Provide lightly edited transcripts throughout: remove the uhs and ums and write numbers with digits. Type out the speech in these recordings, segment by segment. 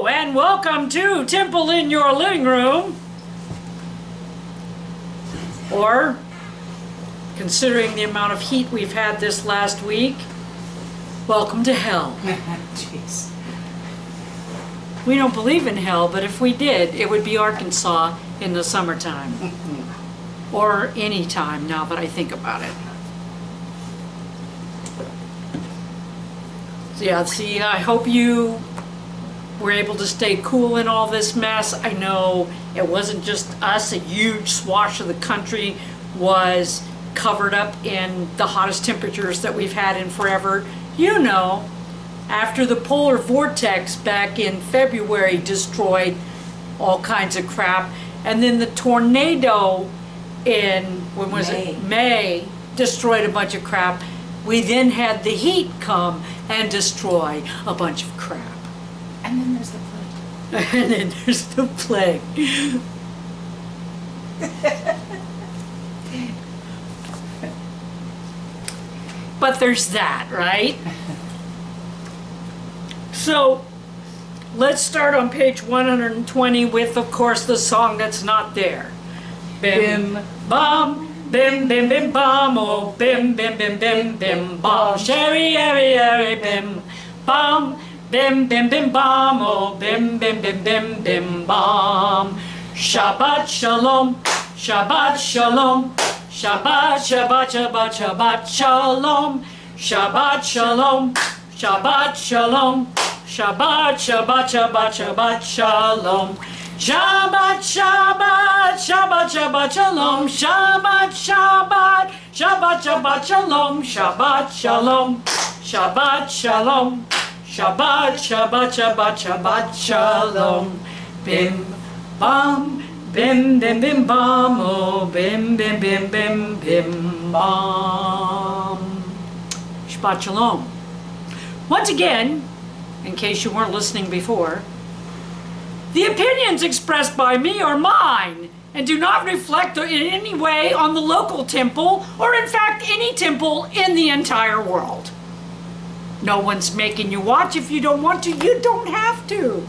and welcome to Temple in Your Living Room. Or, considering the amount of heat we've had this last week, welcome to hell. Jeez. We don't believe in hell, but if we did, it would be Arkansas in the summertime. Or any time, now that I think about it. So yeah, see, I hope you were able to stay cool in all this mess. I know it wasn't just us. A huge swath of the country was covered up in the hottest temperatures that we've had in forever. You know, after the polar vortex back in February destroyed all kinds of crap, and then the tornado in, when was it? May, destroyed a bunch of crap. We then had the heat come and destroy a bunch of crap. And then there's the plague. And then there's the plague. But there's that, right? So let's start on page 120 with, of course, the song that's not there. Bim, bum, bim, bim, bim, bum, oh, bim, bim, bim, bim, bim, bum, sherry, airy, airy, bim, bum, bim, bim, bim, bum, oh, bim, bim, bim, bim, bim, bum. Shabbat shalom, Shabbat shalom, Shabbat, Shabbat, Shabbat, Shabbat shalom, Shabbat shalom, Shabbat shalom, Shabbat, Shabbat, Shabbat, Shabbat shalom. Shabbat, Shabbat, Shabbat, Shabbat, Shalom, Shabbat, Shabbat, Shabbat, Shabbat, Shalom, Shabbat, Shalom, Shabbat, Shalom, Shabbat, Shabbat, Shabbat, Shabbat, Shalom. Bim, bam, bim, bim, bim, bam, oh, bim, bim, bim, bim, bim, bam. Shabbat Shalom. Once again, in case you weren't listening before, the opinions expressed by me are mine and do not reflect in any way on the local temple or in fact any temple in the entire world. No one's making you watch. If you don't want to, you don't have to.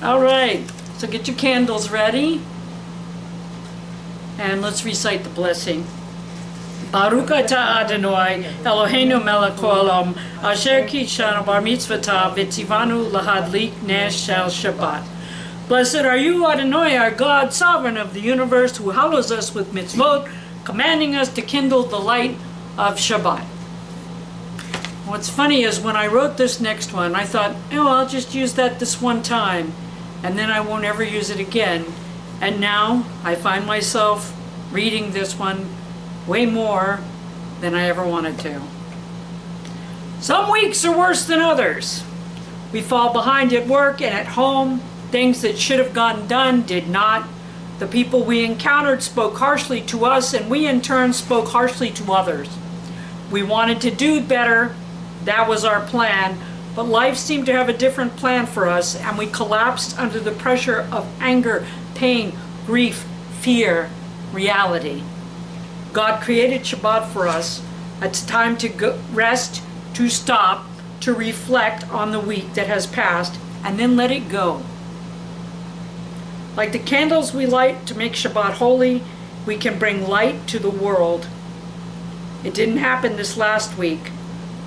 All right, so get your candles ready and let's recite the blessing. Baruch atah Adonai, Eloheinu melech haolam, asher kitshanu bar mitzvotah v'tzivanu lahadlik ner shel Shabbat. Blessed are you, Adonai, our God, sovereign of the universe, who hallows us with mitzvot, commanding us to kindle the light of Shabbat. What's funny is when I wrote this next one, I thought, oh, I'll just use that this one time, and then I won't ever use it again. And now I find myself reading this one way more than I ever wanted to. Some weeks are worse than others. We fall behind at work and at home. Things that should have gotten done did not. The people we encountered spoke harshly to us, and we in turn spoke harshly to others. We wanted to do better. That was our plan. But life seemed to have a different plan for us, and we collapsed under the pressure of anger, pain, grief, fear, reality. God created Shabbat for us. It's time to rest, to stop, to reflect on the week that has passed, and then let it go. Like the candles we light to make Shabbat holy, we can bring light to the world. It didn't happen this last week,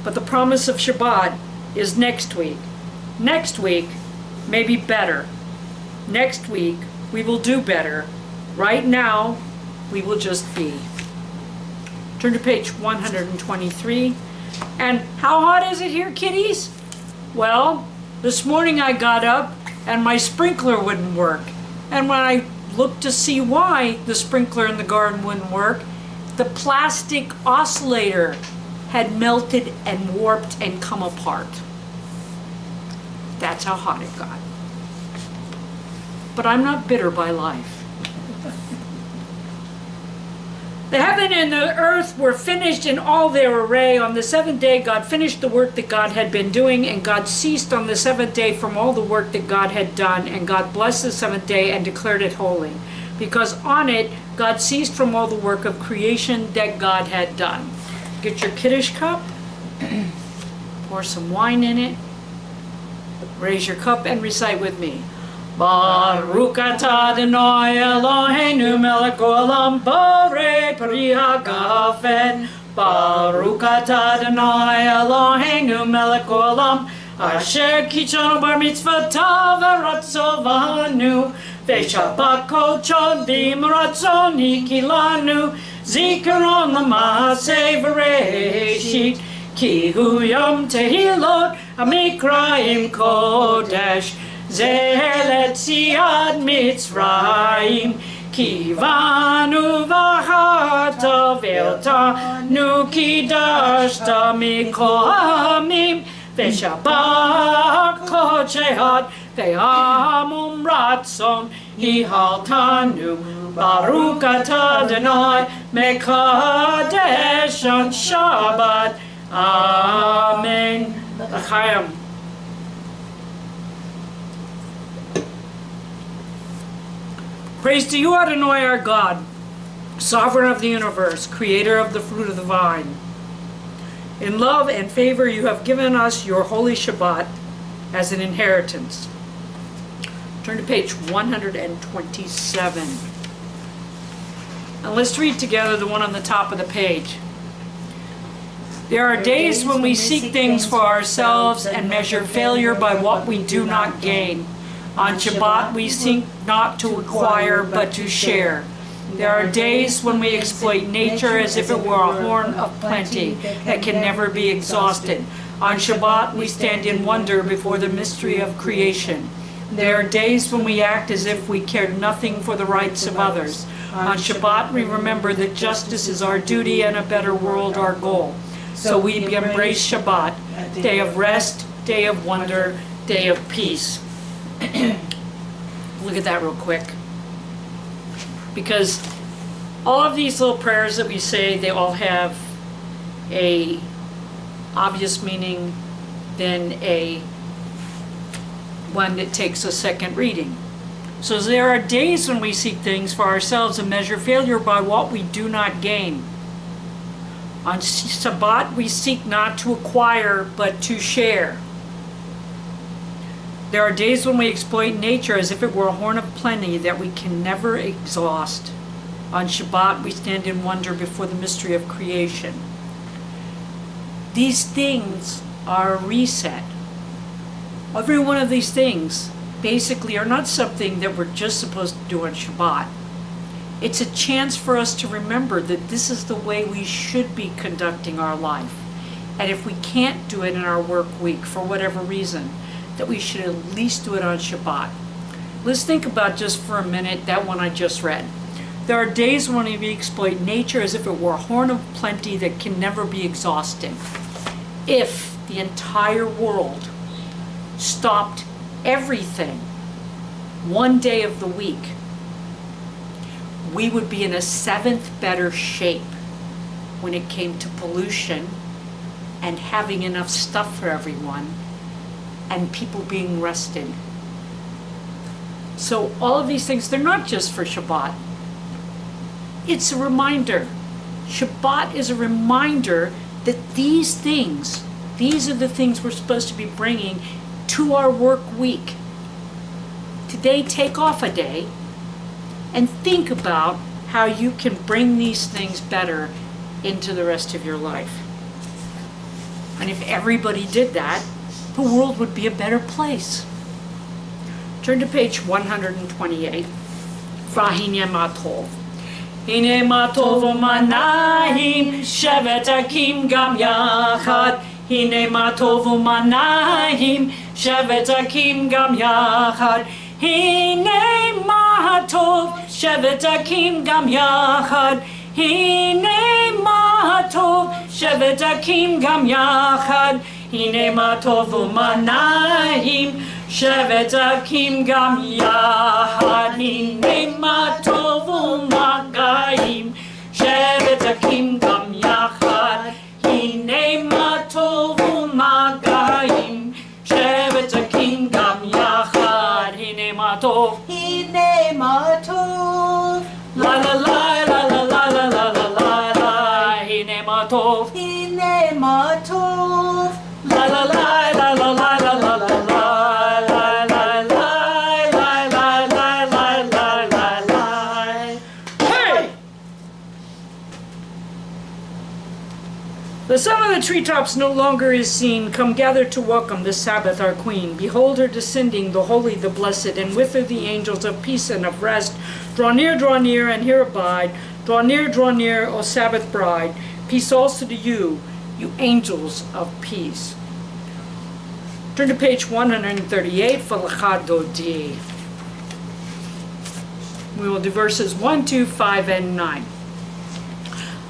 but the promise of Shabbat is next week. Next week, maybe better. Next week, we will do better. Right now, we will just be. Turn to page 123. And how hot is it here, kiddies? Well, this morning I got up and my sprinkler wouldn't work. And when I looked to see why the sprinkler in the garden wouldn't work, the plastic oscillator had melted and warped and come apart. That's how hot it got. But I'm not bitter by life. The heaven and the earth were finished in all their array. On the seventh day, God finished the work that God had been doing, and God ceased on the seventh day from all the work that God had done. And God blessed the seventh day and declared it holy, because on it, God ceased from all the work of creation that God had done. Get your Kiddush cup. Pour some wine in it. Raise your cup and recite with me. Baruch atah Adonai Eloheinu melech haolam borei peri hagafen. Baruch atah Adonai Eloheinu melech haolam asher kitshanu bar mitzvotav v'ratzovanu v'shabbat kodesh b'ratzon hikilanu zikaron l'maaseh v'reishit ki hu yom tehilot amikraim kodesh Zeher letziat Mitzrayim Kivanu v'achata ve'otanu kidashta mikol ha'amim V'shabbat kodesh ve'amum ratzon hihaltanu Baruch atah Adonai mekadesh on Shabbat Amen. L'chaim. Praise to you, Adonai, our God, sovereign of the universe, creator of the fruit of the vine. In love and favor you have given us your holy Shabbat as an inheritance. Turn to page 127. And let's read together the one on the top of the page. There are days when we seek things for ourselves and measure failure by what we do not gain. On Shabbat we seek not to acquire but to share. There are days when we exploit nature as if it were a horn of plenty that can never be exhausted. On Shabbat we stand in wonder before the mystery of creation. There are days when we act as if we cared nothing for the rights of others. On Shabbat we remember that justice is our duty and a better world our goal. So we embrace Shabbat, day of rest, day of wonder, day of peace. Look at that real quick. Because all of these little prayers that we say, they all have a obvious meaning, then a one that takes a second reading. So there are days when we seek things for ourselves and measure failure by what we do not gain. On Shabbat we seek not to acquire but to share. There are days when we exploit nature as if it were a horn of plenty that we can never exhaust. On Shabbat we stand in wonder before the mystery of creation. These things are a reset. Every one of these things basically are not something that we're just supposed to do on Shabbat. It's a chance for us to remember that this is the way we should be conducting our life. And if we can't do it in our work week for whatever reason, that we should at least do it on Shabbat. Let's think about just for a minute that one I just read. There are days when we exploit nature as if it were a horn of plenty that can never be exhausted. If the entire world stopped everything one day of the week, we would be in a seventh better shape when it came to pollution and having enough stuff for everyone and people being rested. So all of these things, they're not just for Shabbat. It's a reminder. Shabbat is a reminder that these things, these are the things we're supposed to be bringing to our work week. Today, take off a day and think about how you can bring these things better into the rest of your life. And if everybody did that, the world would be a better place. Turn to page 128. Vahine matov. Hine matov umanahim shevet akim gam yachad. Hine matov umanahim shevet akim gam yachad. Hine matov shevet akim gam yachad. Hine matov shevet akim gam yachad. Hine matov umanahim shevet akim gam yachad. Hine matov umagayim shevet akim gam yachad. Hine matov umagayim shevet akim gam yachad. Hine matov, Hine matov, la la la la la la la la la la la. Hine matov, Hine matov, la la the treetops no longer is seen, come gather to welcome the Sabbath, our Queen. Behold her descending, the holy, the blessed, and with her the angels of peace and of rest. Draw near, and here abide. Draw near, O Sabbath bride. Peace also to you, you angels of peace. Turn to page 138 for Lecha Dodi. We will do verses 1, 2, 5, and 9.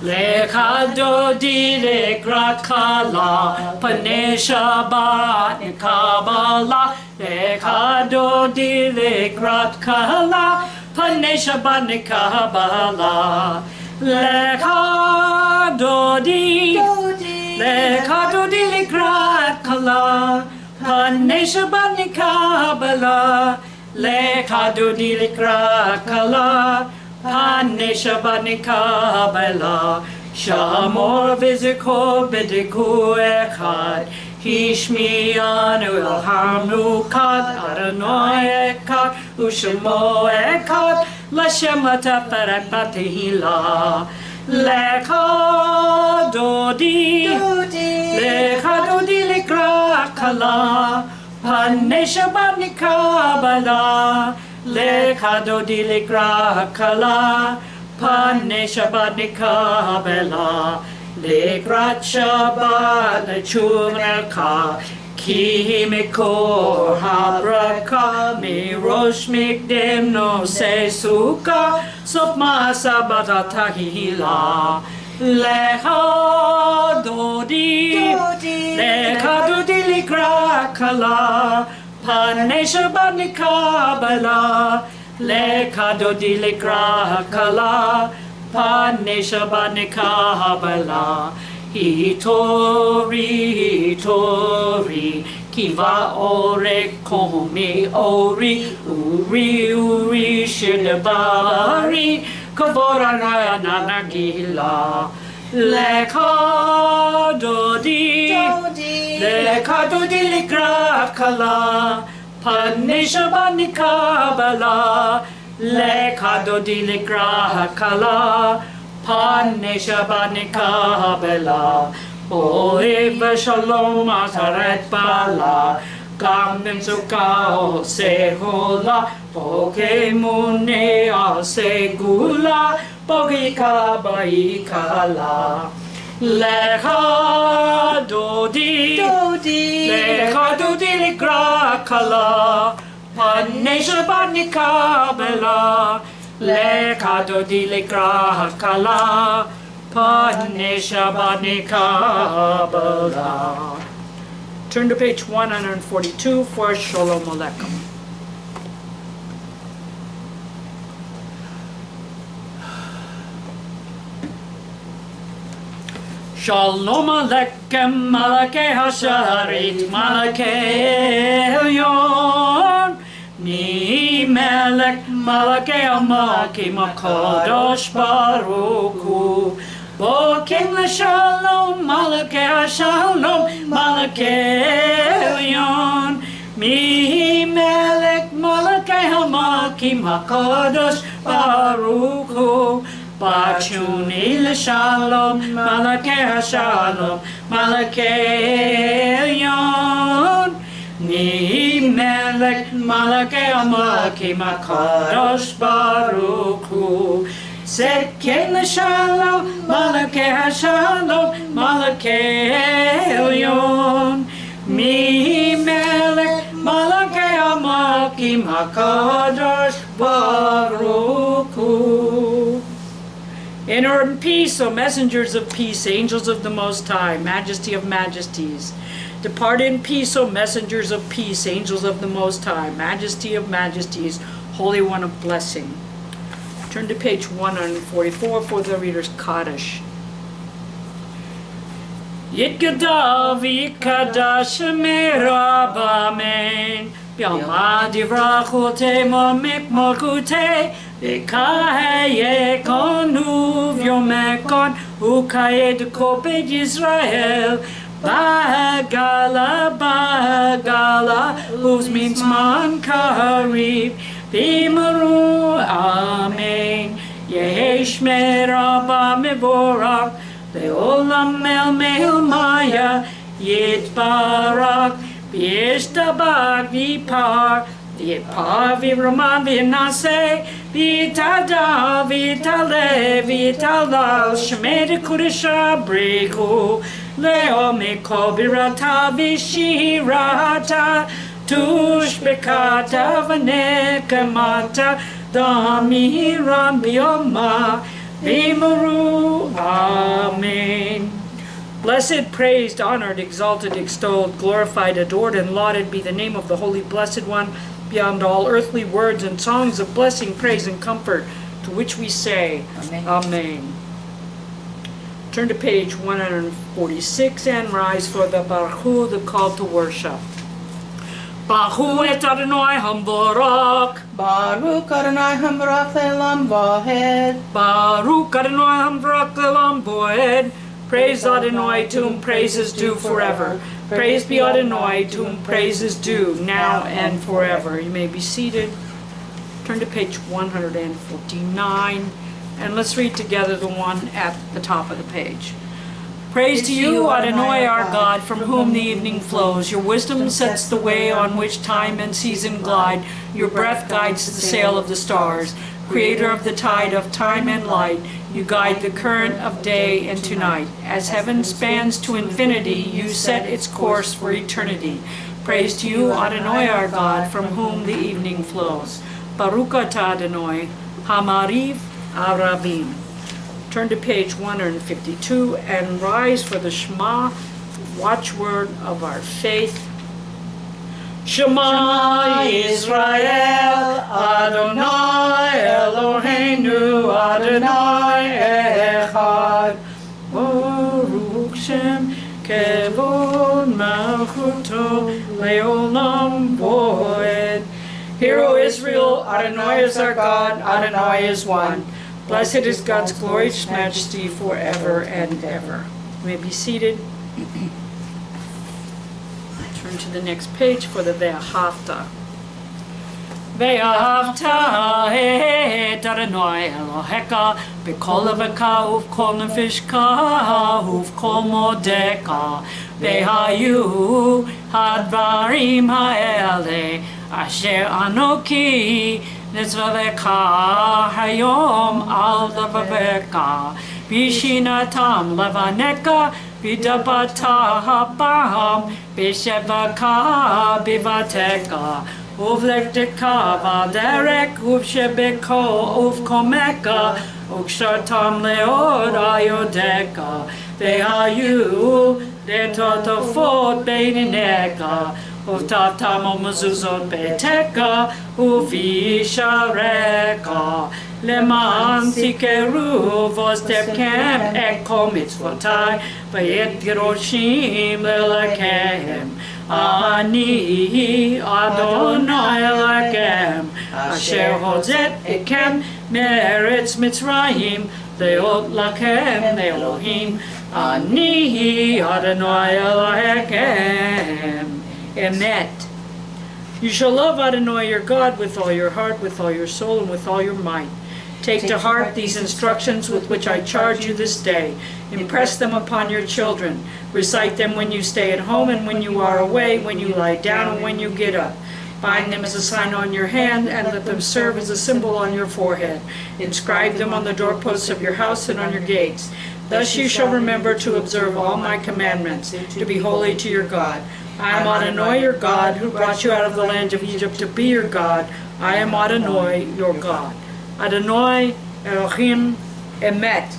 Lecha Dodi lekrat kala, Panei Shabbat nekabala. Lecha Dodi lekrat kala, Panei Shabbat nekabala. Lecha Dodi, Lecha Dodi lekrat kala, Panei Shabbat nekabala. Lecha Dodi lekrat kala, Panei Shabbat nekabala. Shamor v'zikor b'diku echad, Hishmianu elhamnu kad, Adonai echad, Ushemo echad, L'Shem ataparat batehila. Lecha Dodi, Lecha Dodi lekrat kala, Panei Shabbat nekabala. Lecha Dodi lekrat kala, Panei Shabbat nekabala. Lekrat Shabbat lechum elka, Ki mikor habraka, Mirosh mikdem no se suka, Sof ma'asa batatahila. Lecha Dodi, Lecha Dodi lekrat kala, Panei Shabbat nekabala. Lecha Dodi lekrat kala, Panei Shabbat nekabala. Hitori, hitori, kiva ore komi ori, uri shidabari, kavora nanagila. Lecha Dodi, Lecha Dodi lekrat kala, Panei Shabbat nekabala. Lecha Dodi lekrat kala, Panei Shabbat nekabala. Ohev v'shalom asaret bala, Gam b'mzuka sehola, Pokemune segula, Pogika ba'ikala. Lecha Dodi, Lecha Dodi lekrat kala, Panei Shabbat nekabala. Lecha Dodi lekrat kala, Panei Shabbat nekabala. Turn to page 142 for Shalom Aleichem. Shalom Aleichem, Malakei Hasharit, Malakei Elyon. Ni Melech Malakei Amakim HaKadosh Baruch Hu. Bokim l'shalom, Malakei HaShalom, Malakei Elyon. Mi Melech Malakei Amakim HaKadosh Baruch Hu. Bachuni l'shalom, Malakei HaShalom, Malakei Elyon. Ni Melech Malakei Amakim HaKadosh Baruch Hu. Sekin l'shalom, Malakei HaShalom, Malakei Elyon. Mi Melech Malakei Amakim HaKadosh Baruch Hu. Enter in peace, O messengers of peace, angels of the Most High, majesty of majesties. Depart in peace, O messengers of peace, angels of the Most High, majesty of majesties, Holy One of blessing. Turn to page 144 for the Reader's Kaddish. Yitgadav yikadash merab amen. B'yama divrachote momik morkute. V'kaye konu v'yomekon ukaye dekoped Yisrael. Bagala, bagala, uzmin zman karib. V'maru amen. Yehesh merab mevorach. Leolam el meil maya, Yitbarak, Vishtabak Vipar, Vipar Viraman Vinase, Vitada, Vitale, Vitalal, Shemeda Kudisha Breku, Leo Mekobirata Vishirata, Tush Bekata Vanekamata, Damiram Bioma, Vimaru, Amen. Blessed, praised, honored, exalted, extolled, glorified, adored, and lauded be the name of the Holy Blessed One, beyond all earthly words and songs of blessing, praise, and comfort, to which we say, Amen. Amen. Turn to page 146 and rise for the Baruch, the call to worship. Baruch et Adonai Hambarak. Baruch Adonai Hambarak Le'olam Vahed. Baruch Adonai Hambarak Le'olam Vahed. Praise Adonai, to whom praise is due forever. Praise be Adonai, to whom praise is due now and forever. You may be seated. Turn to page 149, and let's read together the one at the top of the page. Praise to you, Adonai, our God, from whom the evening flows. Your wisdom sets the way on which time and season glide. Your breath guides the sail of the stars. Creator of the tide of time and light, you guide the current of day into night. As heaven spans to infinity, you set its course for eternity. Praise to you, Adonai, our God, from whom the evening flows. Baruch atah Adonai, Hamariv Arabim. Turn to page 152 and rise for the Shema, watchword of our faith. Shema Yisrael, Adonai Eloheinu, Adonai Echad. Baruch Shem Kevod Malchuto Leolam Voed. Hear, O Israel, Adonai is our God, Adonai is one. Blessed is God's glorious majesty forever and ever. You may be seated. Turn to the next page for the Ve'ahavta. Ve'ahavta et Adonai Eloheka b'kol leveka uv'kol nefeshka uv'kol modeka ve'hayu hadvarim ha'ele asher anoki nitzvaveka hayom al davaveka bishinatam levaneka vidabata habam bishevaka bivateka uvlekteka vaderek uvshebeko uvkomeka ukshatam leod ayodeka vehayu letotofot beinineka uvtatam mezuzot beteka uvishareka leman tikeru vostepkem eko mitzvotai vayet giroshim lelakem ani Adonai elakem asher hozet ekem meretz Mitzrayim leot lakem leelohim ani Adonai elakem emet. You shall love Adonai your God with all your heart, with all your soul, and with all your might. Take to heart these instructions with which I charge you this day. Impress them upon your children. Recite them when you stay at home and when you are away, when you lie down and when you get up. Bind them as a sign on your hand, and let them serve as a symbol on your forehead. Inscribe them on the doorposts of your house and on your gates. Thus you shall remember to observe all my commandments, to be holy to your God. I am Adonai your God, who brought you out of the land of Egypt to be your God. I am Adonai your God. Adonai Elohim Emet.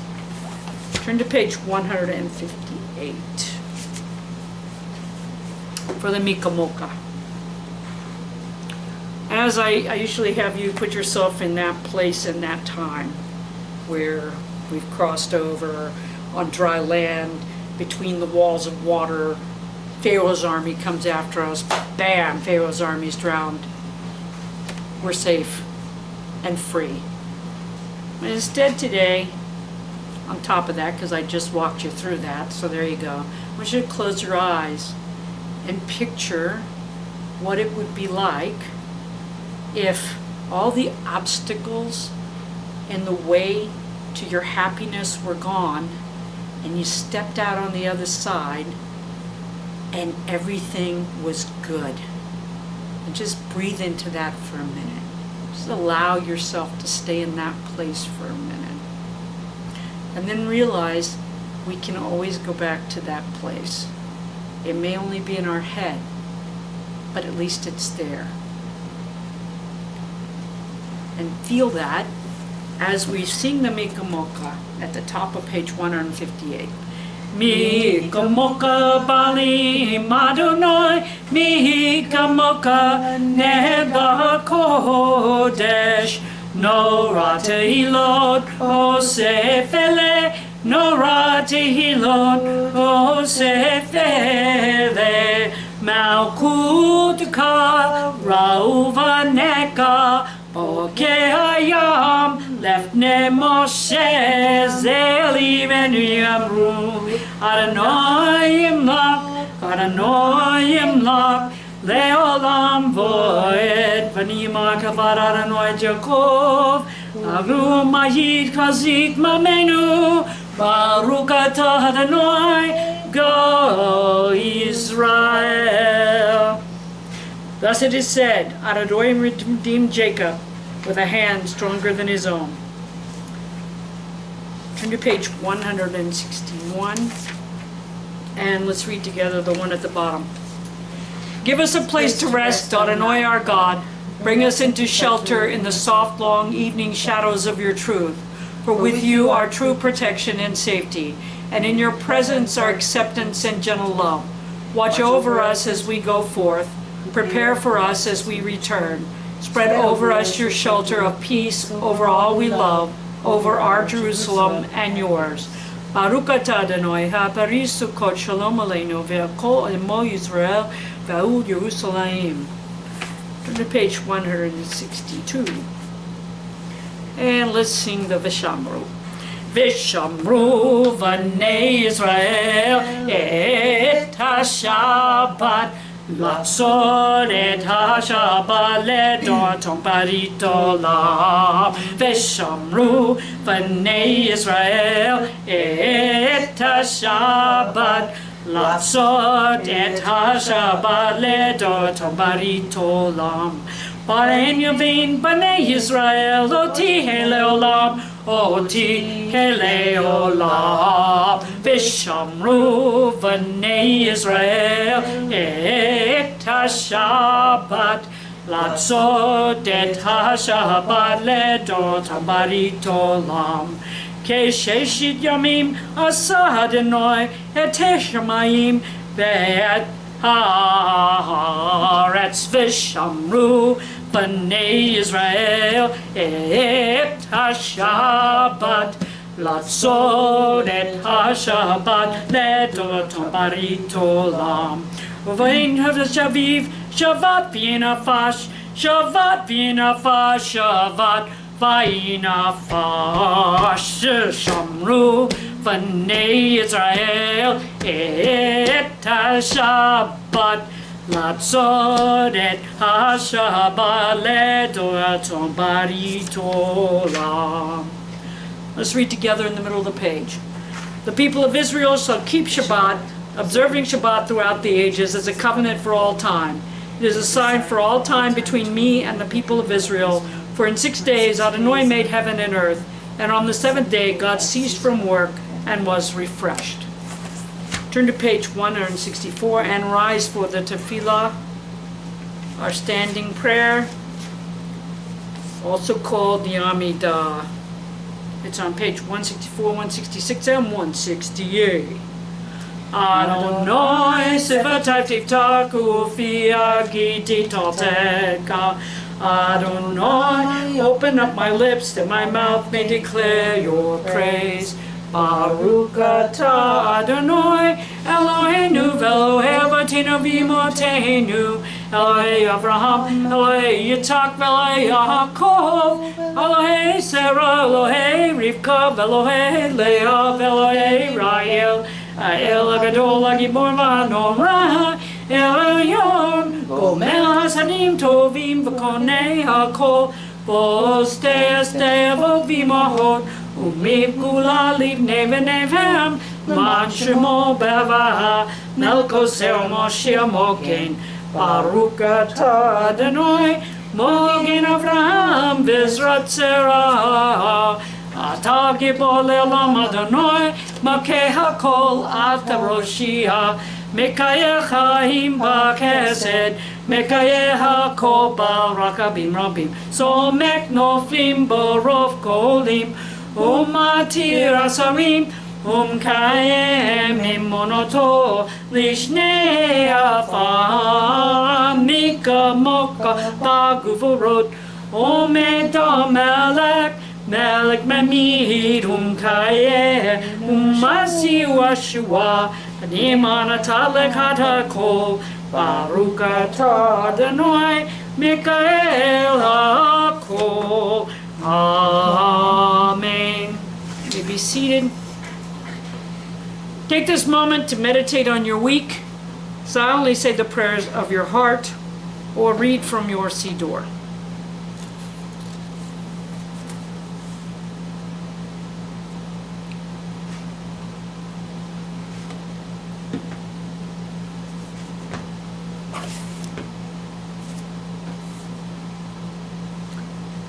Turn to page 158 for the Mikamoka. As I usually have you put yourself in that place in that time where we've crossed over on dry land between the walls of water. Pharaoh's army comes after us. Bam! Pharaoh's army's drowned. We're safe and free. But instead today, on top of that, because I just walked you through that, so there you go. I want you to close your eyes and picture what it would be like if all the obstacles in the way to your happiness were gone and you stepped out on the other side and everything was good. And just breathe into that for a minute. Just allow yourself to stay in that place for a minute. And then realize we can always go back to that place. It may only be in our head, but at least it's there. And feel that as we sing the Mika Moka at the top of page 158. Mika Moka Bali Madunoi, Mika Moka Nega Kodesh, No Rata Hilot, O Sefele, No Rata Hilot, O Sefele, Malkutka, Rauva Neka, Okayam, Lefne Moshe, Zeli Venuamru, Adanoim Lach, Leolam Voed, Vanima Kavad Adanoy Jacob, Agru Mahid Kazik Mamenu, Barukata Adanoy, Go Israel. Thus it is said, Adorim redeemed Jacob with a hand stronger than his own. Turn to page 161, and let's read together the one at the bottom. Give us a place to rest, Adonai our God. Bring us into shelter in the soft, long evening shadows of your truth. For with you are true protection and safety, and in your presence are acceptance and gentle love. Watch over us as we go forth. Prepare for us as we return. Spread over us your shelter of peace over all we love, over our Jerusalem and yours. Baruch atah Adonai ha'parisu kol shalom aleinu ve'kol emo Yisrael ve'ud Yerushalayim. Turn to page 162. And let's sing the Vishamru. Vishamru v'nei Yisrael et ha-Shabbat Lapsod et ha-Shabbat ledoton barit olam Veshamru v'nei Yisrael et ha-Shabbat Lapsod et ha-Shabbat ledoton barit olam Baren Yavin b'nei Yisrael oti leolam Oti leolam Vishamru v'nei Yisrael et ha-Shabbat Lapsod et ha-Shabbat ledoton barit olam Kesheshit yamim asa Adonai et hashamayim ve'et haaretz Vishamru B'nei Yisrael et ha-Shabbat Lapsod et ha-Shabbat ledoton barit olam Uvain ha-Shaviv Shavat v'inafash Shavat v'inafash Shavat v'inafash Shamru B'nei Yisrael et ha-Shabbat Lapsod et ha-Shabbat ledoton barit olam. Let's read together in the middle of the page. The people of Israel shall keep Shabbat, observing Shabbat throughout the ages as a covenant for all time. It is a sign for all time between me and the people of Israel. For in 6 days Adonai made heaven and earth, and on the seventh day God ceased from work and was refreshed. Turn to page 164 and rise for the tefillah, our standing prayer, also called the Amidah. It's on page 164, 166, and 168. Adonai sevatai tiftaku fi agiti tolteka. Adonai, open up my lips that my mouth may declare your praise. Baruch atah Adonai Eloheinu v'Elohei Avotinu v'Imotenu Elohei Avraham, Elohei Yitzhak v'Elohei Yaakov Elohei Sarah, Elohei Rivka v'Elohei Leah v'Elohei Rahel El Agadol HaGibor v'Hanorah El Elyon Gomel Hasadim Tovim v'Konei HaKol V'ostei Estei Avot v'Imahot Umib kula livnei v'nevem Man Shemo Beva, Melko Selmo Shiamokin, Baruch Atah Adonai, Mogen Avraham Bezrat Serah, Atah Gibor Le'olam Adonai, Makeh HaKol Ata Roshia, Mekayeh Chaim B'Chesed, Mekayeh HaKol B'Rakabim Rabim, Somek Noflim B'Rov Kolim, Umatir Asarim, Kayem Himonoto, Lishnei Afam, Mika Moka Baguvurot, Omeda Melek, Melek Memid, Kayem, Masi Washua, Adimana Talek Hatakol, Baruch Atah Adonai, Mikael HaKol. Amen. You may be seated. Take this moment to meditate on your week. Silently say the prayers of your heart or read from your Siddur.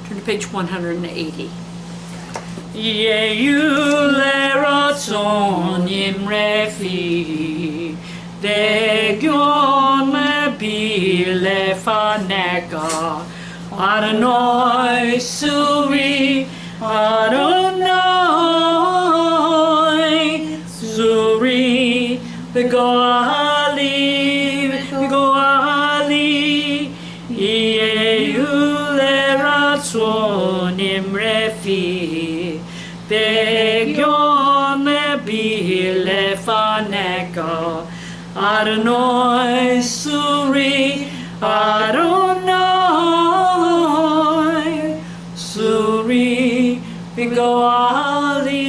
Turn to page 180. Yehu leratzon imrefi, ve'gion lebi lefaneka, Adonai suri, Adonai suri, v'goali, Yehu leratzon imrefi, Ve'gion lebi lefaneka, Adonai suri, Adonai suri, v'goali.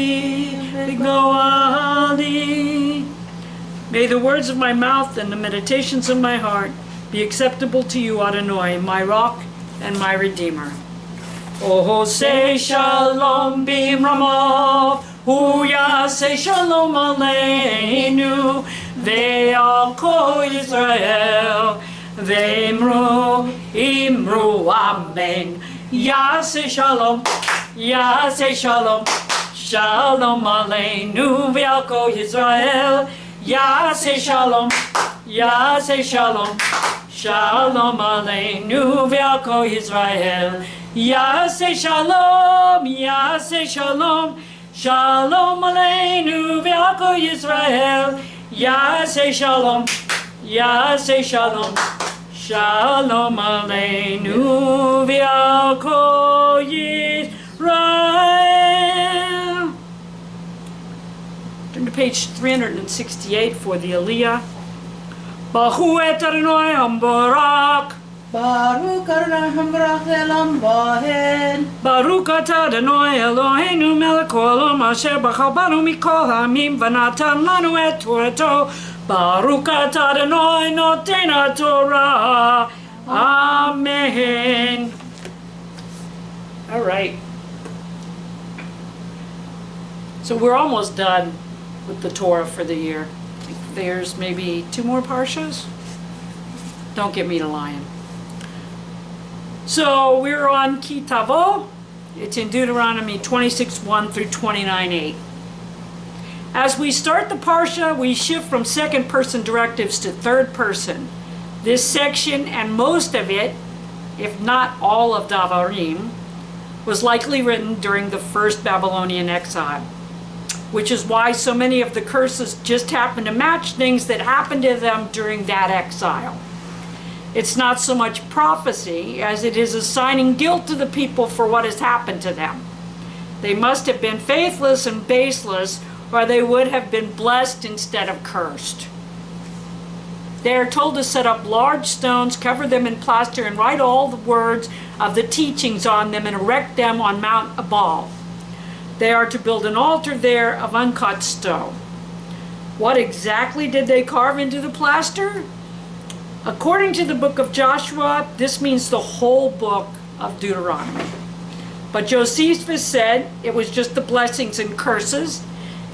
May the words of my mouth and the meditations of my heart be acceptable to you, Adonai, my rock and my redeemer. Oh, say shalom b'imramav, hu yaseh shalom aleinu, ve'al kol Yisrael, ve'imru, imru, amen. Yaseh shalom, shalom aleinu, ve'al kol Yisrael, yaseh shalom, shalom aleinu, ve'al kol Yisrael. Yaseh shalom, shalom aleinu ve'al kol Yisrael. Yaseh shalom, shalom aleinu ve'al kol Yisrael. Turn to page 368 for the Aliyah. Baruch et Adonai Hambarak. Baruch Adonai Hambarach Le'olam Vahed. Baruch atah Adonai Eloheinu melech haolam asher bachar banu mikol ha'amim v'natan lanu et Torato. Baruch atah Adonai noten haTorah. Amen. All right. So we're almost done with the Torah for the year. I think there's maybe 2 more parshas. Don't get me to lying. So we're on Ki Tavo. It's in Deuteronomy 26:1 through 29:8. As we start the parsha, we shift from second person directives to third person. This section and most of it, if not all of Davarim, was likely written during the first Babylonian exile, which is why so many of the curses just happen to match things that happened to them during that exile. It's not so much prophecy as it is assigning guilt to the people for what has happened to them. They must have been faithless and baseless, or they would have been blessed instead of cursed. They are told to set up large stones, cover them in plaster, and write all the words of the teachings on them and erect them on Mount Ebal. They are to build an altar there of uncut stone. What exactly did they carve into the plaster? According to the book of Joshua, this means the whole book of Deuteronomy. But Josephus said it was just the blessings and curses,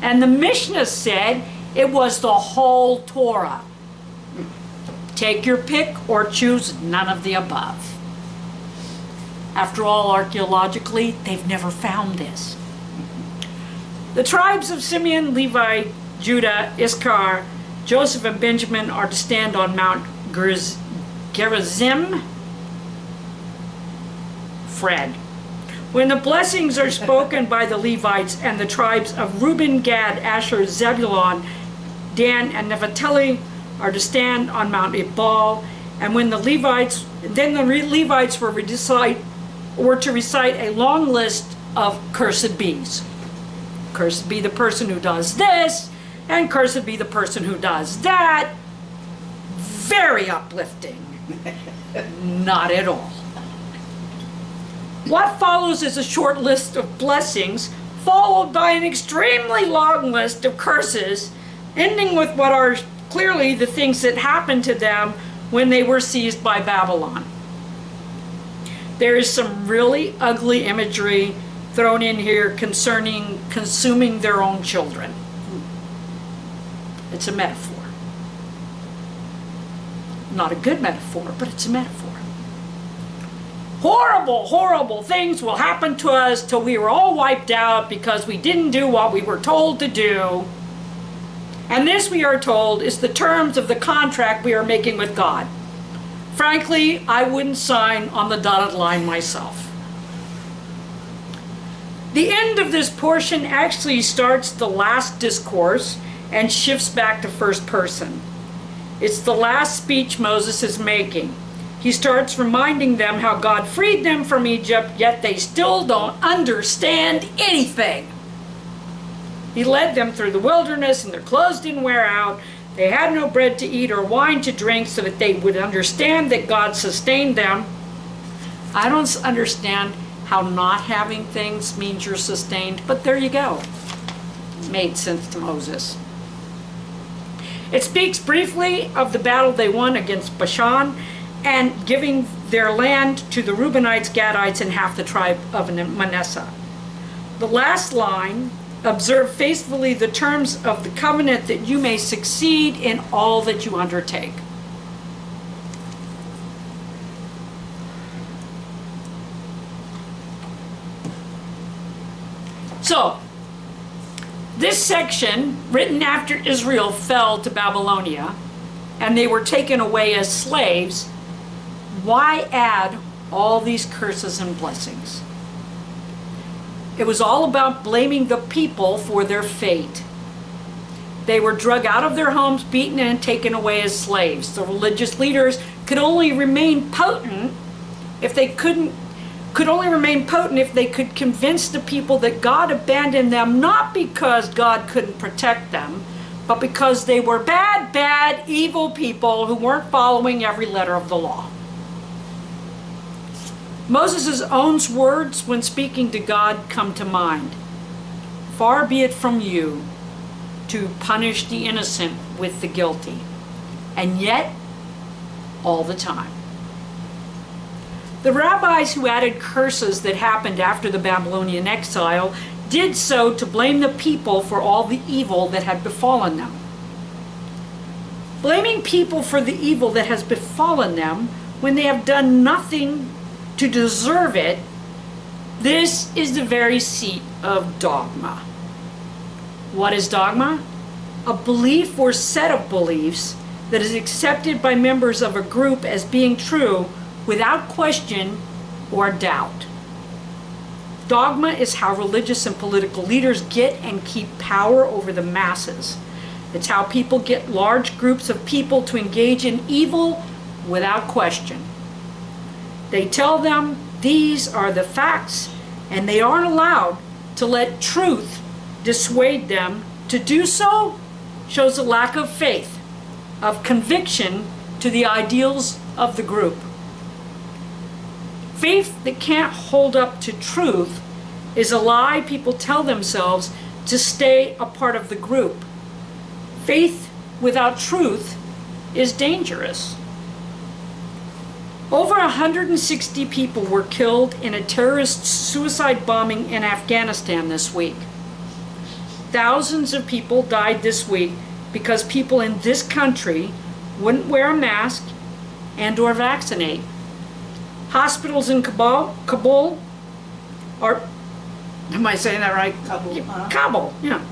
And the Mishnah said it was the whole Torah. Take your pick or choose none of the above. After all, archaeologically, they've never found this. The tribes of Simeon, Levi, Judah, Issachar, Joseph, and Benjamin are to stand on Mount Gerizim. Fred. When the blessings are spoken by the Levites and the tribes of Reuben, Gad, Asher, Zebulun, Dan, and Naphtali are to stand on Mount Ebal, and when the Levites were to recite a long list of cursed bees. Cursed be the person who does this, and cursed be the person who does that. Very uplifting. Not at all. What follows is a short list of blessings, followed by an extremely long list of curses, ending with what are clearly the things that happened to them when they were seized by Babylon. There is some really ugly imagery thrown in here concerning consuming their own children. It's a metaphor. Not a good metaphor, but it's a metaphor. Horrible, horrible things will happen to us till we are all wiped out because we didn't do what we were told to do. And this, we are told, is the terms of the contract we are making with God. Frankly, I wouldn't sign on the dotted line myself. The end of this portion actually starts the last discourse and shifts back to first person. It's the last speech Moses is making. He starts reminding them how God freed them from Egypt, yet they still don't understand anything. He led them through the wilderness and their clothes didn't wear out. They had no bread to eat or wine to drink so that they would understand that God sustained them. I don't understand how not having things means you're sustained, but there you go. It made sense to Moses. It speaks briefly of the battle they won against Bashan and giving their land to the Reubenites, Gadites, and half the tribe of Manasseh. The last line, observe faithfully the terms of the covenant that you may succeed in all that you undertake. So, this section, written after Israel fell to Babylonia, and they were taken away as slaves, why add all these curses and blessings? It was all about blaming the people for their fate. They were dragged out of their homes, beaten, and taken away as slaves. The religious leaders could only remain potent if they could convince the people that God abandoned them, not because God couldn't protect them, but because they were bad, evil people who weren't following every letter of the law. Moses' own words when speaking to God come to mind. Far be it from you to punish the innocent with the guilty, and yet, all the time. The rabbis who added curses that happened after the Babylonian exile did so to blame the people for all the evil that had befallen them. Blaming people for the evil that has befallen them when they have done nothing to deserve it, this is the very seat of dogma. What is dogma? A belief or set of beliefs that is accepted by members of a group as being true without question or doubt. Dogma is how religious and political leaders get and keep power over the masses. It's how people get large groups of people to engage in evil without question. They tell them these are the facts, and they aren't allowed to let truth dissuade them. To do so shows a lack of faith, of conviction to the ideals of the group. Faith that can't hold up to truth is a lie people tell themselves to stay a part of the group. Faith without truth is dangerous. Over 160 people were killed in a terrorist suicide bombing in Afghanistan this week. Thousands of people died this week because people in this country wouldn't wear a mask and or vaccinate. Hospitals in Kabul are, am I saying that right? Kabul, yeah,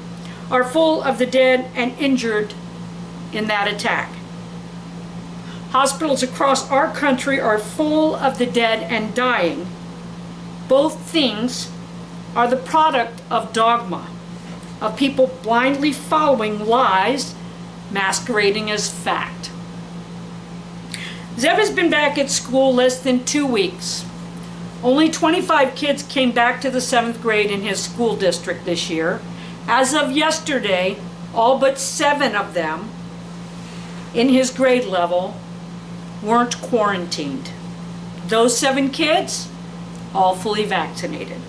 are full of the dead and injured in that attack. Hospitals across our country are full of the dead and dying. Both things are the product of dogma, of people blindly following lies masquerading as fact. Zeb has been back at school less than 2 weeks. Only 25 kids came back to the 7th grade in his school district this year. As of yesterday, all but 7 of them in his grade level weren't quarantined. Those 7 kids, all fully vaccinated.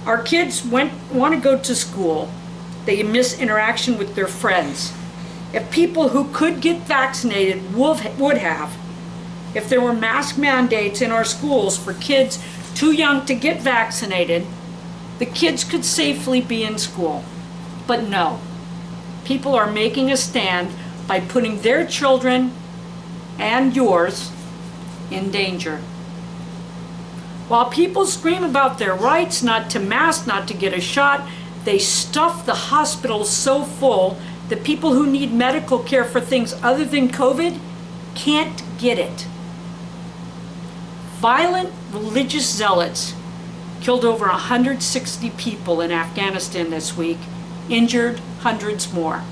Our kids want to go to school. They miss interaction with their friends. If people who could get vaccinated would have, if there were mask mandates in our schools for kids too young to get vaccinated, the kids could safely be in school. But no, people are making a stand by putting their children and yours in danger. While people scream about their rights not to mask, not to get a shot, they stuff the hospitals so full that people who need medical care for things other than COVID can't get it. Violent religious zealots killed over 160 people in Afghanistan this week, injured hundreds more.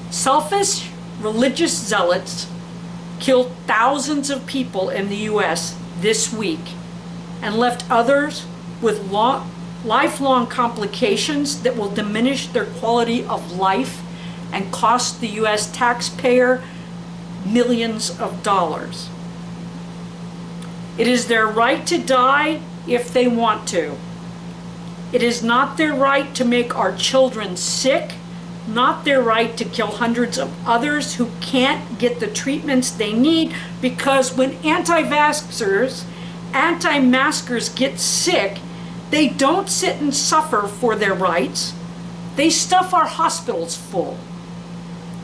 Selfish religious zealots killed thousands of people in the US this week and left others with lifelong complications that will diminish their quality of life and cost the US taxpayer millions of dollars. It is their right to die if they want to. It is not their right to make our children sick, not their right to kill hundreds of others who can't get the treatments they need, because when anti-vaxxers, anti-maskers get sick, they don't sit and suffer for their rights. They stuff our hospitals full.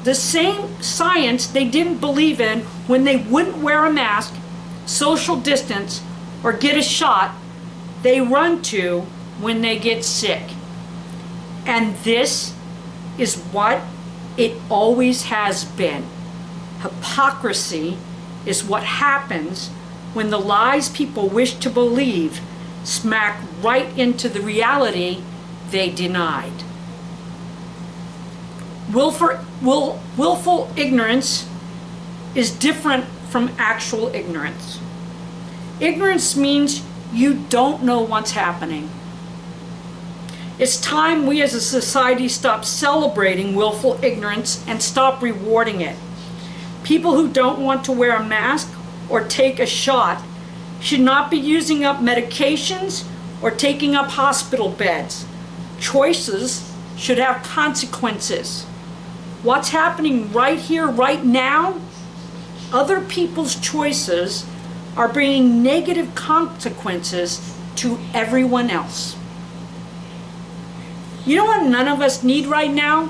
The same science they didn't believe in when they wouldn't wear a mask, social distance, or get a shot, they run to when they get sick. And this is what it always has been. Hypocrisy is what happens when the lies people wish to believe smack right into the reality they denied. Willful ignorance is different from actual ignorance. Ignorance means you don't know what's happening. It's time we as a society stop celebrating willful ignorance and stop rewarding it. People who don't want to wear a mask or take a shot should not be using up medications or taking up hospital beds. Choices should have consequences. What's happening right here, right now? Other people's choices are bringing negative consequences to everyone else. You know what none of us need right now?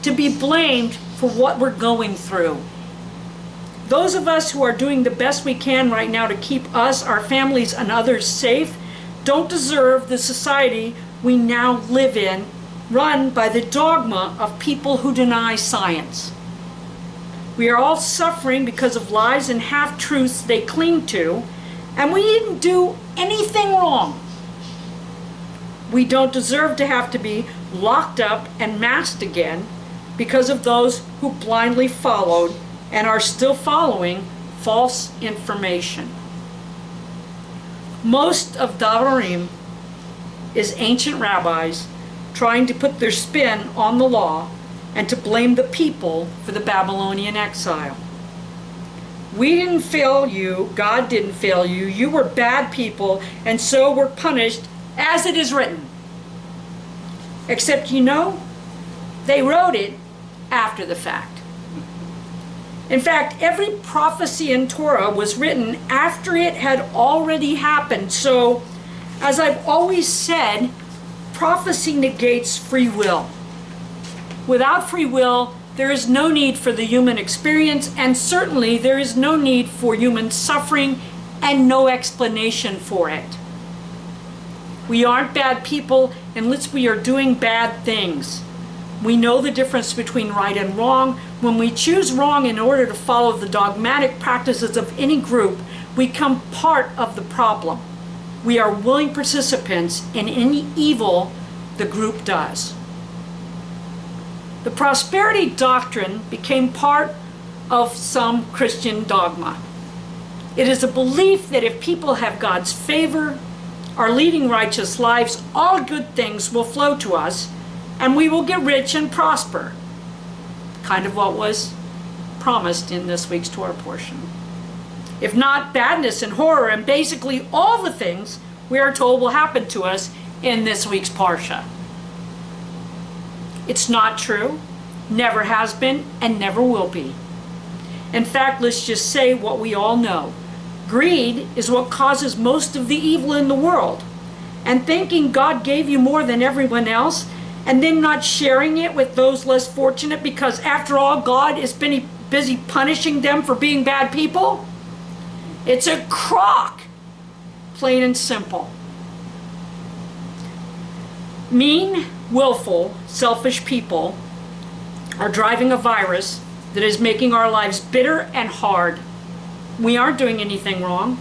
To be blamed for what we're going through. Those of us who are doing the best we can right now to keep us, our families, and others safe don't deserve the society we now live in, run by the dogma of people who deny science. We are all suffering because of lies and half-truths they cling to, and we didn't do anything wrong. We don't deserve to have to be locked up and masked again because of those who blindly followed and are still following false information. Most of Davarim is ancient rabbis trying to put their spin on the law and to blame the people for the Babylonian exile. We didn't fail you, God didn't fail you, you were bad people and so were punished as it is written. Except, you know, they wrote it after the fact. In fact, every prophecy in Torah was written after it had already happened. So, as I've always said, prophecy negates free will. Without free will, there is no need for the human experience, and certainly there is no need for human suffering and no explanation for it. We aren't bad people unless we are doing bad things. We know the difference between right and wrong. When we choose wrong in order to follow the dogmatic practices of any group, we become part of the problem. We are willing participants in any evil the group does. The prosperity doctrine became part of some Christian dogma. It is a belief that if people have God's favor, are leading righteous lives, all good things will flow to us, and we will get rich and prosper. Kind of what was promised in this week's Torah portion. If not, badness and horror and basically all the things we are told will happen to us in this week's Parsha. It's not true, never has been, and never will be. In fact, let's just say what we all know. Greed is what causes most of the evil in the world. And thinking God gave you more than everyone else, and then not sharing it with those less fortunate because after all, God is busy punishing them for being bad people. It's a crock, plain and simple. Mean, willful, selfish people are driving a virus that is making our lives bitter and hard. We aren't doing anything wrong,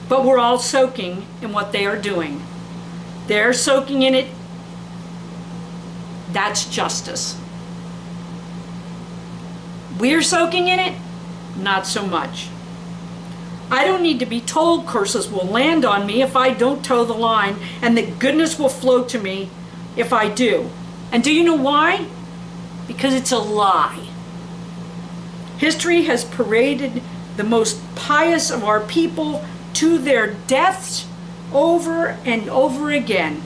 but we're all soaking in what they are doing. They're soaking in it. That's justice. We're soaking in it? Not so much. I don't need to be told curses will land on me if I don't toe the line, and that goodness will flow to me if I do. And do you know why? Because it's a lie. History has paraded the most pious of our people to their deaths over and over again.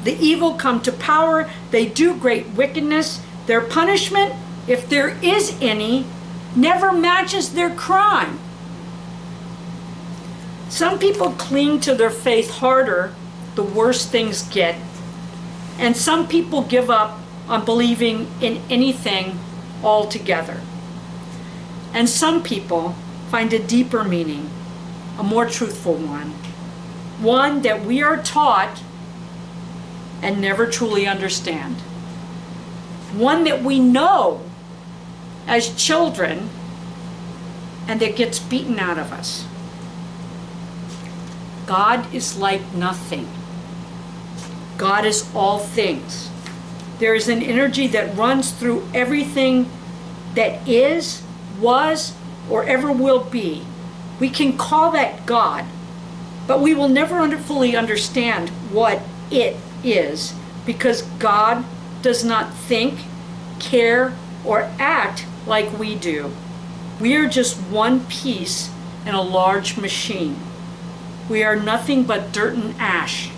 The evil come to power, they do great wickedness. Their punishment, if there is any, never matches their crime. Some people cling to their faith harder the worse things get, and some people give up on believing in anything altogether. And some people find a deeper meaning, a more truthful one that we are taught and never truly understand. One that we know as children and that gets beaten out of us. God is like nothing. God is all things. There is an energy that runs through everything that is, was, or ever will be. We can call that God, but we will never fully understand what it is, because God does not think, care, or act like we do. We are just one piece in a large machine. We are nothing but dirt and ash.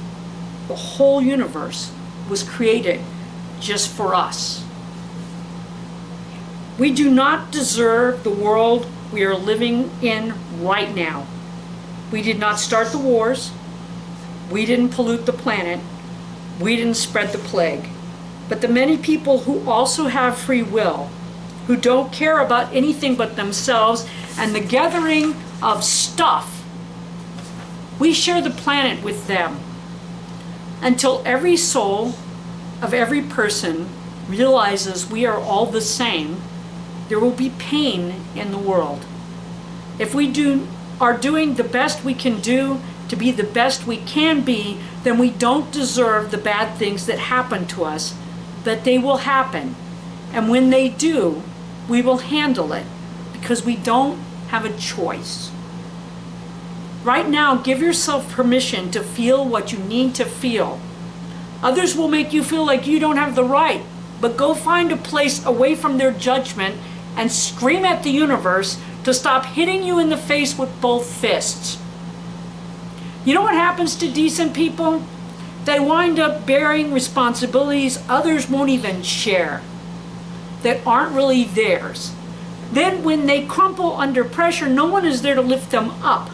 The whole universe was created just for us. We do not deserve the world we are living in right now. We did not start the wars. We didn't pollute the planet. We didn't spread the plague. But the many people who also have free will, who don't care about anything but themselves and the gathering of stuff, we share the planet with them until every soul of every person realizes we are all the same. There will be pain in the world. If we are doing the best we can do to be the best we can be, then we don't deserve the bad things that happen to us, but they will happen. And when they do, we will handle it because we don't have a choice. Right now, give yourself permission to feel what you need to feel. Others will make you feel like you don't have the right, but go find a place away from their judgment and scream at the universe to stop hitting you in the face with both fists. You know what happens to decent people? They wind up bearing responsibilities others won't even share, that aren't really theirs. Then when they crumple under pressure, no one is there to lift them up.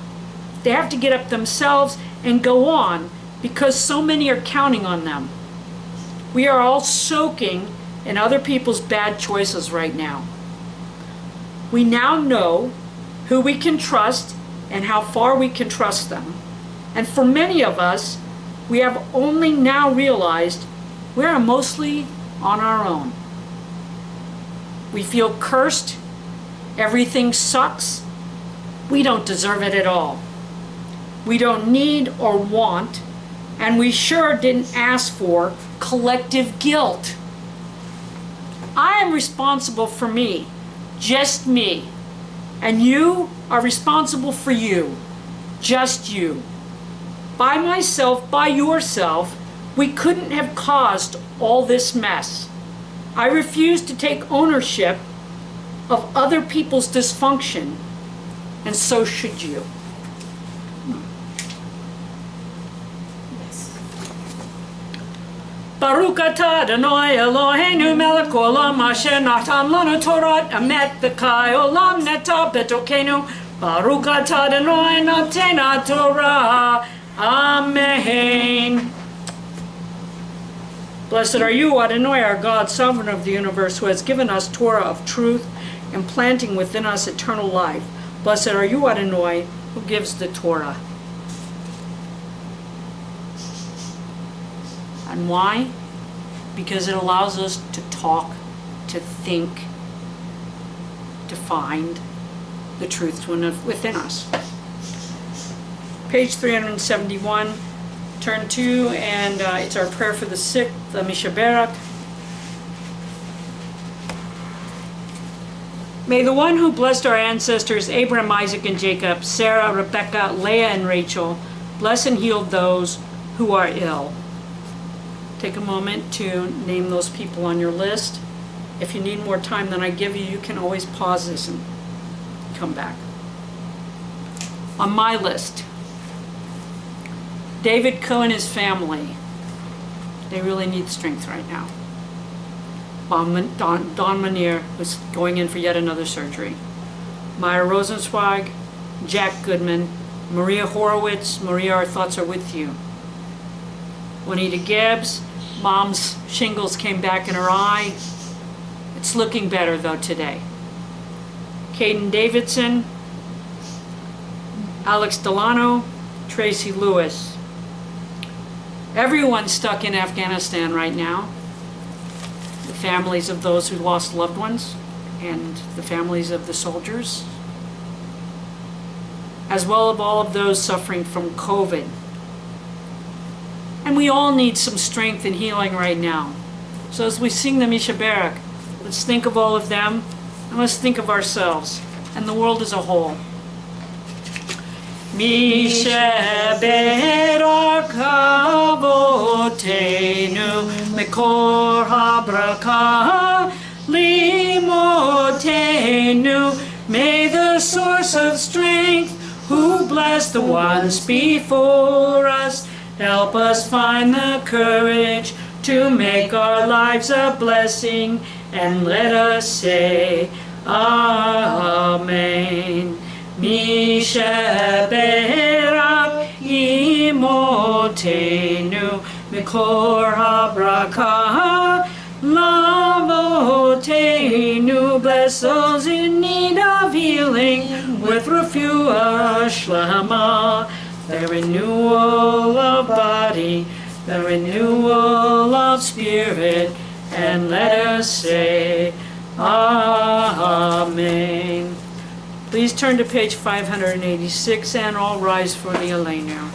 They have to get up themselves and go on because so many are counting on them. We are all soaking in other people's bad choices right now. We now know who we can trust and how far we can trust them. And for many of us, we have only now realized we are mostly on our own. We feel cursed. Everything sucks. We don't deserve it at all. We don't need or want, and we sure didn't ask for, collective guilt. I am responsible for me, just me. And you are responsible for you, just you. By myself, by yourself, we couldn't have caused all this mess. I refuse to take ownership of other people's dysfunction, and so should you. Baruch atah Adonai Eloheinu melech olam asher natan lanu Torah emet v'chai olam neta betokenu. Baruch atah Adonai notena Torah. Amen. Blessed are you, Adonai, our God, sovereign of the universe, who has given us Torah of truth, implanting within us eternal life. Blessed are you, Adonai, who gives the Torah. And why? Because it allows us to talk, to think, to find the truth within us. Page 371, turn to, and it's our prayer for the sick, the Mishaberak. May the one who blessed our ancestors, Abraham, Isaac, and Jacob, Sarah, Rebekah, Leah, and Rachel, bless and heal those who are ill. Take a moment to name those people on your list. If you need more time than I give you, you can always pause this and come back. On my list, David Coe and his family. They really need strength right now. Don Manier, who's going in for yet another surgery. Maya Rosenzweig, Jack Goodman, Maria Horowitz. Maria, our thoughts are with you. Juanita Gibbs, Mom's shingles came back in her eye. It's looking better though today. Caden Davidson, Alex Delano, Tracy Lewis. Everyone's stuck in Afghanistan right now. The families of those who lost loved ones and the families of the soldiers, as well as all of those suffering from COVID. And we all need some strength and healing right now. So as we sing the Mishaberak, let's think of all of them, and let's think of ourselves and the world as a whole. Mishaberak avotenu mekor habraka limotenu. May the source of strength, who blessed the ones before us, help us find the courage to make our lives a blessing, and let us say, Amen. Mishaberak imotenu mikor habraka lavotenu. Bless those in need of healing with refuah shlama, the renewal of body, the renewal of spirit, and let us say, Amen. Please turn to page 586 and all rise for the Aleinu.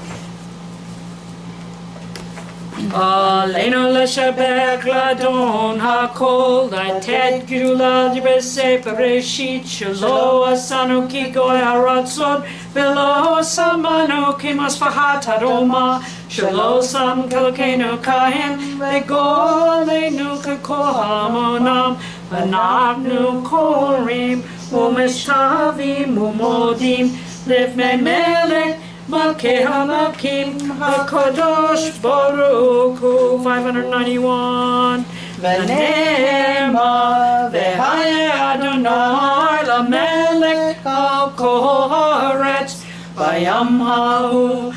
Aleinu l'shabek ladon hakol lated gdula d'besei bereshit shelo asanu ki goy haratzon velo samanu ki masfahat aroma shelo sam kelokenu kahen v'golenu kekol hamonam v'nagnu korim u'meshavim u'modim lifnei melech Malkei HaMalkim HaKadosh Baruch Hu. 591. V'nema v'hayeh Adonai lamelech al kol haaretz. Bayam hahu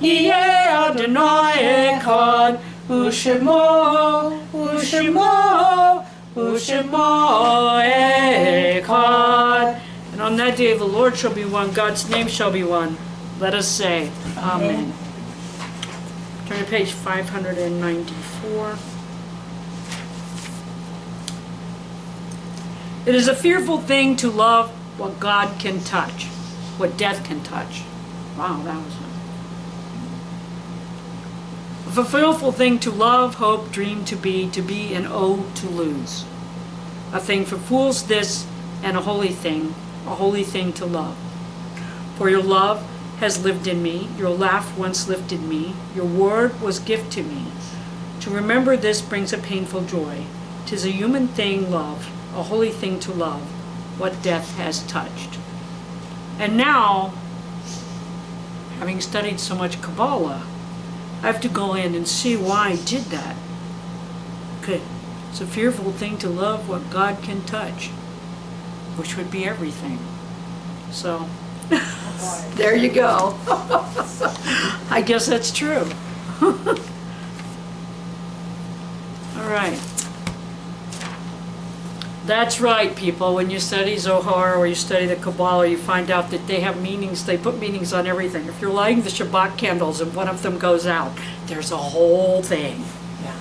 yiyeh Adonai echad Ushemo, Ushemo, Ushemo Echad. And on that day the Lord shall be one, God's name shall be one. Let us say, Amen. Turn to page 594. It is a fearful thing to love what God can touch, what death can touch. Wow, that was a fearful thing to love, hope, dream to be, and oh, to lose. A thing for fools this, and a holy thing to love. For your love has lived in me, your laugh once lifted me, your word was gift to me. To remember this brings a painful joy. 'Tis a human thing, love, a holy thing to love, what death has touched. And now, having studied so much Kabbalah, I have to go in and see why I did that. Okay, it's a fearful thing to love what God can touch, which would be everything. So, there you go. I guess that's true. All right. That's right, people. When you study Zohar or you study the Kabbalah, you find out that they have meanings. They put meanings on everything. If you're lighting the Shabbat candles and one of them goes out, there's a whole thing. Yeah.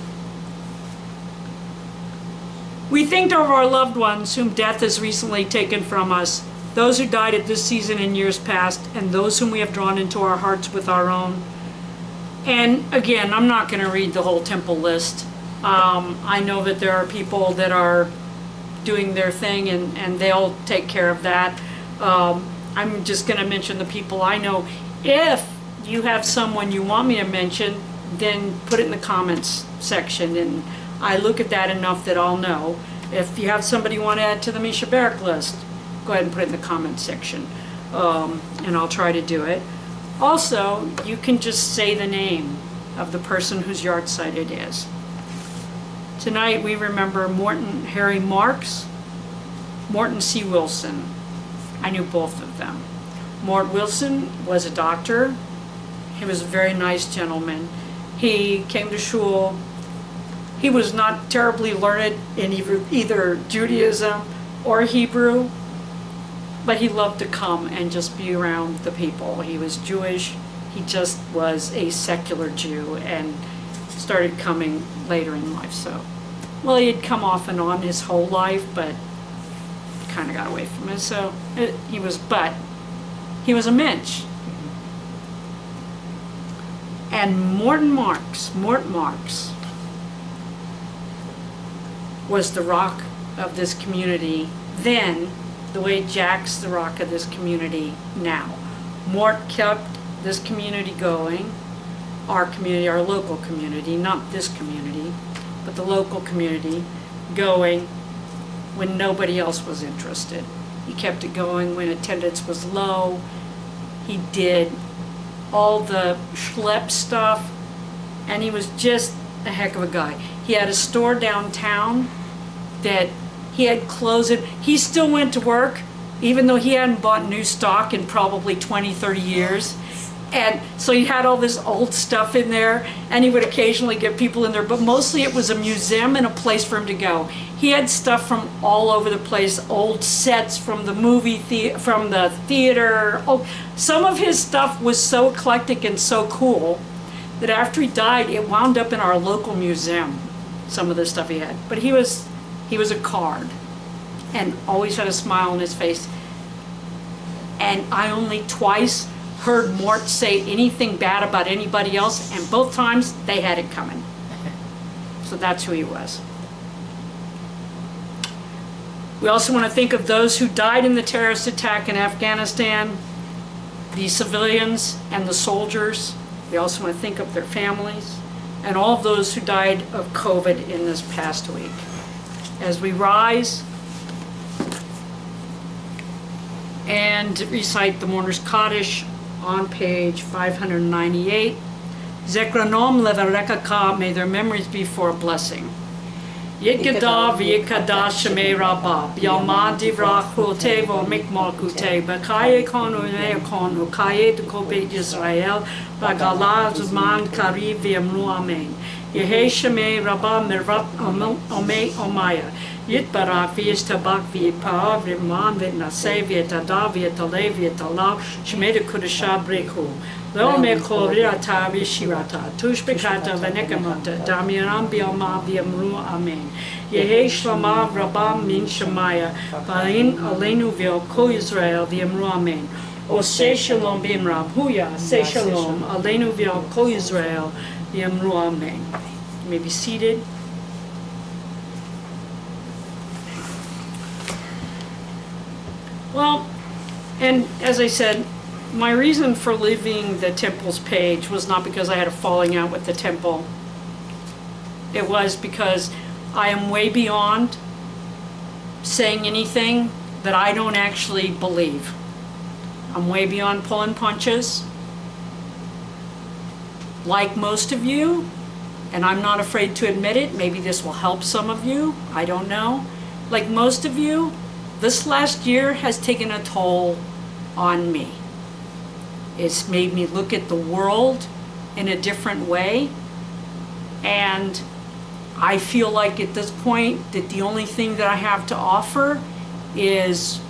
We think of our loved ones whom death has recently taken from us, those who died at this season in years past, and those whom we have drawn into our hearts with our own. And again, I'm not going to read the whole temple list. I know that there are people that are doing their thing and they'll take care of that. I'm just going to mention the people I know. If you have someone you want me to mention, then put it in the comments section, and I look at that enough that I'll know. If you have somebody you want to add to the Misha Barak list, go ahead and put it in the comments section, and I'll try to do it. Also, you can just say the name of the person whose yard site it is. Tonight we remember Morton Harry Marks, Morton C. Wilson. I knew both of them. Mort Wilson was a doctor. He was a very nice gentleman. He came to shul. He was not terribly learned in either Judaism or Hebrew, but he loved to come and just be around the people. He was Jewish. He just was a secular Jew and started coming later in life. So, well, he had come off and on his whole life, but kind of got away from it. So he was a mensch. And Mort Marks was the rock of this community then, the way Jack's the rock of this community now. Mort kept this community going, our community, our local community, not this community, but the local community going when nobody else was interested. He kept it going when attendance was low. He did all the schlep stuff, and he was just a heck of a guy. He had a store downtown that he had closed it. He still went to work, even though he hadn't bought new stock in probably 20, 30 years. And so he had all this old stuff in there, and he would occasionally get people in there, but mostly it was a museum and a place for him to go. He had stuff from all over the place, old sets from the from the theater. Oh, some of his stuff was so eclectic and so cool that after he died, it wound up in our local museum, some of the stuff he had. But he was a card and always had a smile on his face. And I only twice heard Mort say anything bad about anybody else, and both times they had it coming. So that's who he was. We also want to think of those who died in the terrorist attack in Afghanistan, the civilians and the soldiers. We also want to think of their families and all of those who died of COVID in this past week. As we rise and recite the Mourner's Kaddish on page 598, Zekranom levarekaka, may their memories be for a blessing. Yikadav yikadash shemei rabba, yalma divrachu tevo mikmalkute, bakaye konu neakonu, kaye to kobe Israel, bagala zman kariv yamru amen. Yehe Shemei Rabba Mervat Omei Omaya. Yitbarak V'Yishtabak V'Yipa V'Man V'Naseh V'Yitadav V'Yitalev V'Yitalav Shemei Kudasha Breku. Leome Koriyata V'Shirata Tushbekata V'Nekamata Damiram B'Yoma V'Yamru Amen. Yehe Shlama Rabba Min Shemaya V'Ain Aleinu V'Ko Israel V'Yamru Amen. O say Shalom B'Imram Huya say Shalom Aleinu V'Ko Israel V'Yamru Amen. You may be seated. Well, and as I said, my reason for leaving the temples page was not because I had a falling out with the temple. It was because I am way beyond saying anything that I don't actually believe. I'm way beyond pulling punches. Like most of you, and I'm not afraid to admit it, maybe this will help some of you, I don't know. Like most of you, this last year has taken a toll on me. It's made me look at the world in a different way. And I feel like at this point that the only thing that I have to offer is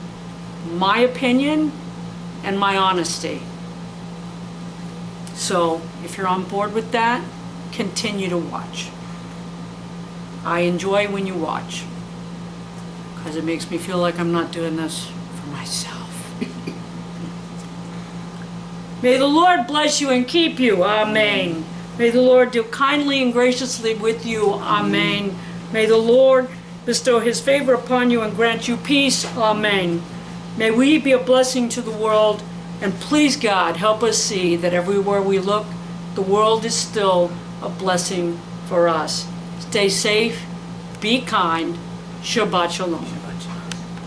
my opinion and my honesty. So if you're on board with that, continue to watch. I enjoy when you watch, because it makes me feel like I'm not doing this for myself. May the Lord bless you and keep you. Amen. May the Lord deal kindly and graciously with you. Amen. May the Lord bestow his favor upon you and grant you peace. Amen. May we be a blessing to the world, and please God, help us see that everywhere we look, the world is still a blessing for us. Stay safe, be kind. Shabbat Shalom.